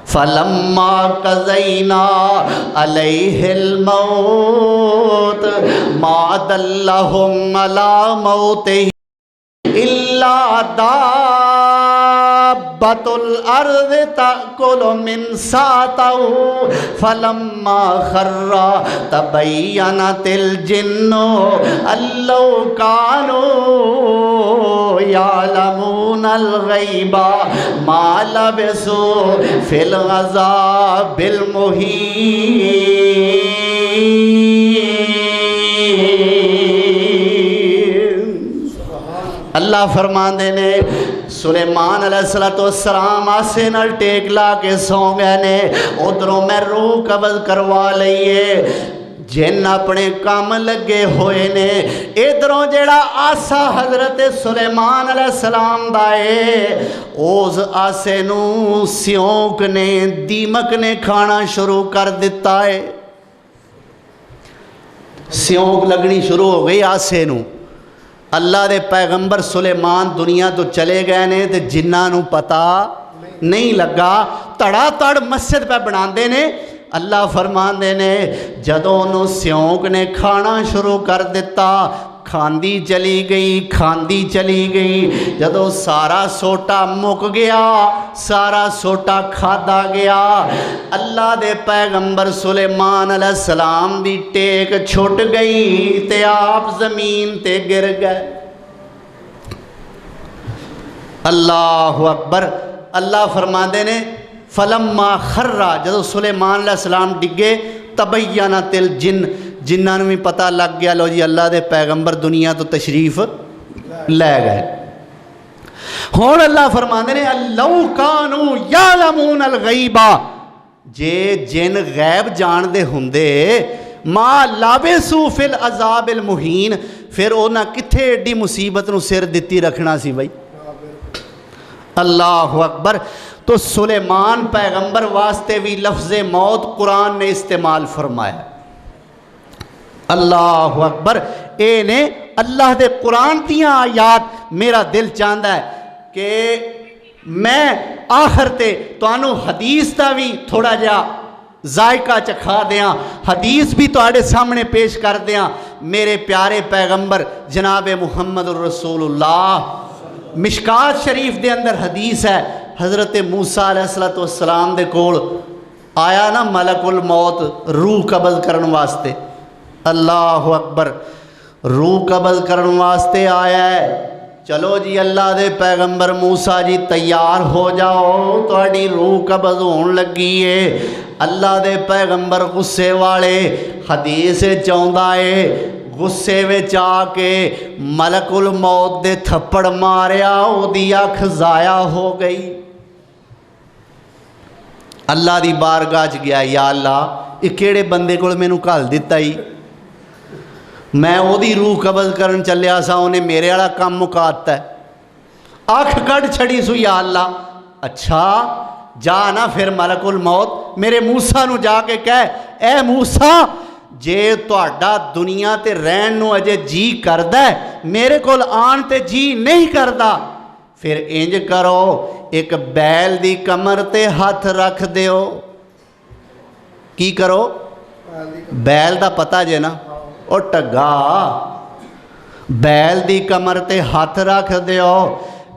فَلَمَّا قَضَيْنَا عَلَيْهِ الْمَوْتِ مَا دَلَّهُمْ عَلَى مَوْتِهِ إِلَّا دَابَّةُ الْأَرْضِ تَأْكُلُ مِنْ سَأْتَهُ فَلَمَّا خَرَّ تَبَيَّنَتِ الْجِنُّ أَن لَّوْ كَانُوا يَعْلَمُونَ الْغَيْبَ مَا لَبِثُوا فِي الْعَذَابِ الْمُهِينِ اللہ فرمان دینے سلیمان علیہ السلام آسے نال ٹیک لا کے سو گئے نے، ادھروں میں روح قبض کروا لئیے، جن اپنے کام لگے ہوئے نے، ادھروں جیڑا آسا حضرت سلیمان علیہ السلام دائے، اوز آسے نو سیونک نے دیمک نے کھانا شروع کر دیتا ہے، سیونک لگنی شروع ہو گئی آسے نو۔ اللہ دے پیغمبر سلیمان دنیا تو چلے گئے نے تے جنہاں نو پتا نہیں لگا، تڑا تڑ مسجد پہ بناندے نے۔ اللہ فرماندے نے جدوں نو سیونک نے کھانا شروع کر دیتا، کھاندی چلی گئی، جدوں سارا سوٹا مک گیا، سارا سوٹا کھادا گیا، اللہ دے پیغمبر سلیمان علیہ السلام دی ٹیک چھٹ گئی تے آپ زمین تے گر گئے۔ اللہ اکبر۔ اللہ فرماندے نے فلما خرّا، جدو سلیمان علیہ السلام ڈگے، تبینت الجن، جنہاں نوں بھی پتہ لگ گیا لو جی اللہ دے پیغمبر دنیا تو تشریف لے گئے۔ ہون اللہ فرماندے نے لو کانوا یعلمون الغیبا، جے جن غیب جان دے ہوندے ما لابسو فی العذاب المہین، پھر اونا کتھے ایڈی مصیبت نو سر دتی رکھنا سی بھائی۔ اللہ اکبر۔ تو سلیمان پیغمبر واسطے بھی لفظ موت قرآن نے استعمال فرمایا۔ اللہ اکبر۔ اے نے اللہ دے قرآن دیاں آیات میرا دل چاہتا ہے کہ میں آخر تے تو انو حدیث دا بھی تھوڑا جا ذائقہ چکھا دیاں، حدیث بھی تو آڑے سامنے پیش کر دیاں۔ میرے پیارے پیغمبر جناب محمد الرسول اللہ، مشکات شریف دے اندر حدیث ہے، حضرت موسیٰ علیہ السلام دے کول آیا نا ملک الموت روح قبض کرن واسطے۔ اللہ اکبر۔ روح قبض کرن واسطے آیا ہے، چلو جی اللہ دے پیغمبر موسیٰ جی تیار ہو جاؤ، تہاڈی روح قبض ہون لگی ہے۔ اللہ دے پیغمبر غصے والے، حدیث چاہندا ہے غصے وچ آ کے ملک الموت دے تھپڑ ماریا، او دی اکھ ضائع ہو گئی۔ اللہ دی بارگاہ چ گیا، یا اللہ یہ کیڑے بندے کول مینوں گھل دتا ہی، میں او دی روح قبض کرن چلیا سا، انہیں میرے والا کام مکاتا ہے، اکھ کٹ چھڑی سو یا اللہ۔ اچھا جا نا پھر ملک الموت میرے موسیٰ نو جا کے کہے، اے موسیٰ جے تہاڈا دنیا تے رہن نو اجے جی کردا ہے، میرے کول آن تے جی نہیں کردا، پھر انج کرو ایک بیل دی کمر تے ہاتھ رکھ دیو۔ کی کرو؟ بیل دا پتہ جے نا، او ٹگا، بیل دی کمر تے ہاتھ رکھ دیو۔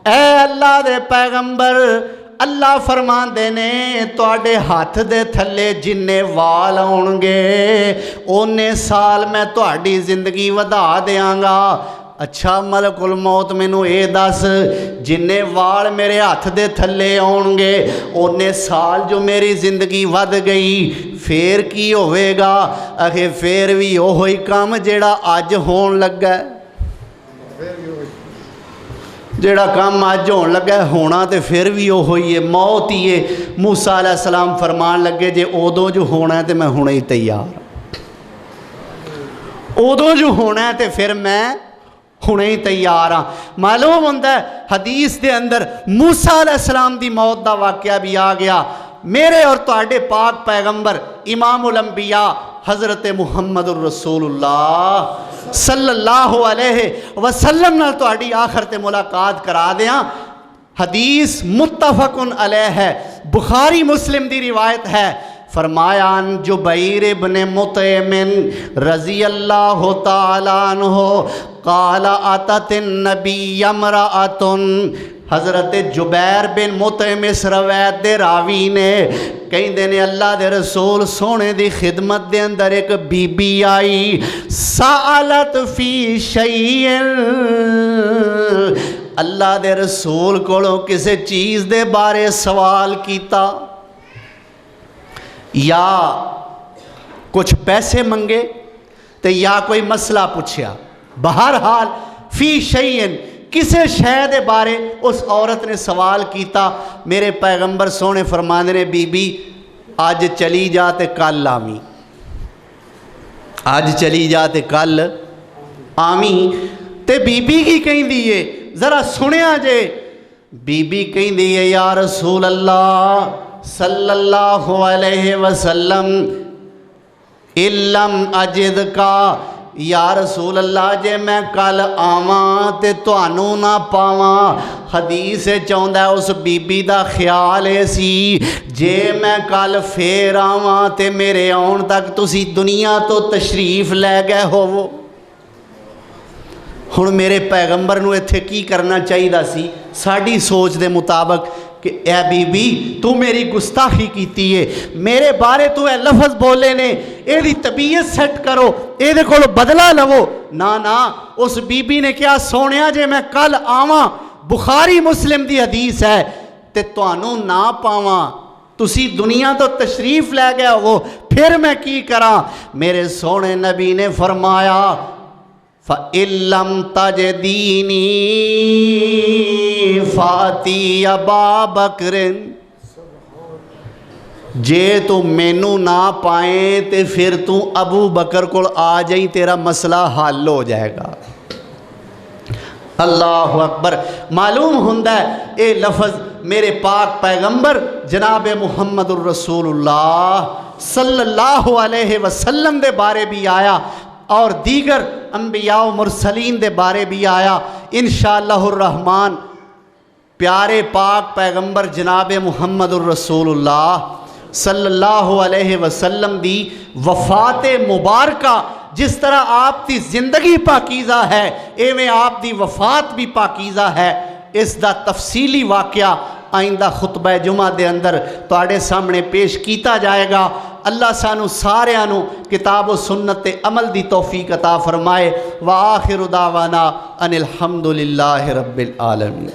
اے اللہ دے پیغمبر، اللہ فرماندے نے تواڈے ہاتھ دے تھلے جننے وال آؤن گے اونے سال میں تواڈی زندگی ودا دیاں گا۔ اچھا ملک الموت مینوں اے دس، جننے وال میرے ہاتھ دے تھلے آؤن گے اونے سال جو میری زندگی ود گئی، پھر کی ہوئے گا؟ اکھے پھر بھی اوہی کام جیڑا اج ہون لگا ہے، جیڑا کام آج ہون لگا ہے ہونا تے پھر بھی وہ ہوئی ہے، موت ہی ہے۔ موسیٰ علیہ السلام فرمان لگے جے ادوں جو ہونا ہے تے میں ہونے ہی تیار، ادوں جو ہونا ہے تے پھر میں ہونے ہی تیار ہاں۔ معلوم ہوتا ہے حدیث دے اندر موسیٰ علیہ السلام دی موت دا واقعہ بھی آ گیا۔ میرے اور تواڈے پاک پیغمبر امام الانبیاء حضرت محمد الرسول اللہ صلی اللہ علیہ وسلم نال تواڈی آخر تے ملاقات کرا دیاں۔ حدیث متفق علیہ ہے، بخاری مسلم دی روایت ہے۔ فرمایا ان جبیر ابن مطعم رضی اللہ تعالیٰ عنہ قال اتت النبی امرأۃ، حضرت جبیر بن مطعم اس روایت دے راوی نے کہندے نے اللہ دے رسول سونے دی خدمت دے اندر ایک بی بی آئی، سالت فی شیئن، اللہ دے رسول کولوں کسے چیز دے بارے سوال کیتا، یا کچھ پیسے منگے تے یا کوئی مسئلہ پوچھیا، بہرحال فی شیئن کسے شے دے بارے اس عورت نے سوال کیتا، میرے پیغمبر سونے فرماندے نے بی بی آج چلی جا تے کل آویں، آج چلی جا تے کل آویں۔ تے بی بی کی کہیں دیئے ذرا سنیا جے، بی بی کہیں دیئے یا رسول اللہ صلی اللہ علیہ وسلم اِلَّمْ اَجِدْ کا، یا رسول اللہ جے میں کل آواں تے توانوں نہ پاواں۔ حدیث چاہندہ ہے اس بی بی دا خیال ہے سی جے میں کل پھر آواں تے میرے آن تک تسی دنیا تو تشریف لے گئے ہوو۔ ہن میرے پیغمبر نو ایتھے کی کرنا چاہیے سی ساڈی سوچ دے مطابق کہ اے بی بی تو میری گستاخی کیتی ہے، میرے بارے تو اے لفظ بولے نے، اے دی طبیعت سیٹ کرو، اے دے کولو بدلہ لو۔ نا اس بی بی نے کیا سونیا جے میں کل آواں، بخاری مسلم دی حدیث ہے، تے توانوں نہ پاواں، تسی دنیا تو تشریف لے گئے ہو، پھر میں کی کراں؟ میرے سونے نبی نے فرمایا فَإِلَّمْ تَجْدِينِي فَأْتِي أَبَا بَكْرٍ، جے تو مینوں نہ پائیں تے پھر تو ابو بکر کو آ جائیں، تیرا مسئلہ حل ہو جائے گا۔ اللہ اکبر۔ معلوم ہوندہ ہے اے لفظ میرے پاک پیغمبر جناب محمد الرسول اللہ صلی اللہ علیہ وسلم دے بارے بھی آیا اور دیگر انبیاء و مرسلین دے بارے بھی آیا۔ انشاءاللہ الرحمن پیارے پاک پیغمبر جناب محمد الرسول اللہ صلی اللہ علیہ وسلم دی وفات مبارکہ جس طرح آپ دی زندگی پاکیزہ ہے ایویں آپ دی وفات بھی پاکیزہ ہے، اس دا تفصیلی واقعہ آئندہ خطبہ جمعہ دے اندر تواڈے سامنے پیش کیتا جائے گا۔ اللہ سانو ساریانو کتاب و سنت عمل دی توفیق عطا فرمائے۔ وآخر دعوانا ان الحمدللہ رب العالمین۔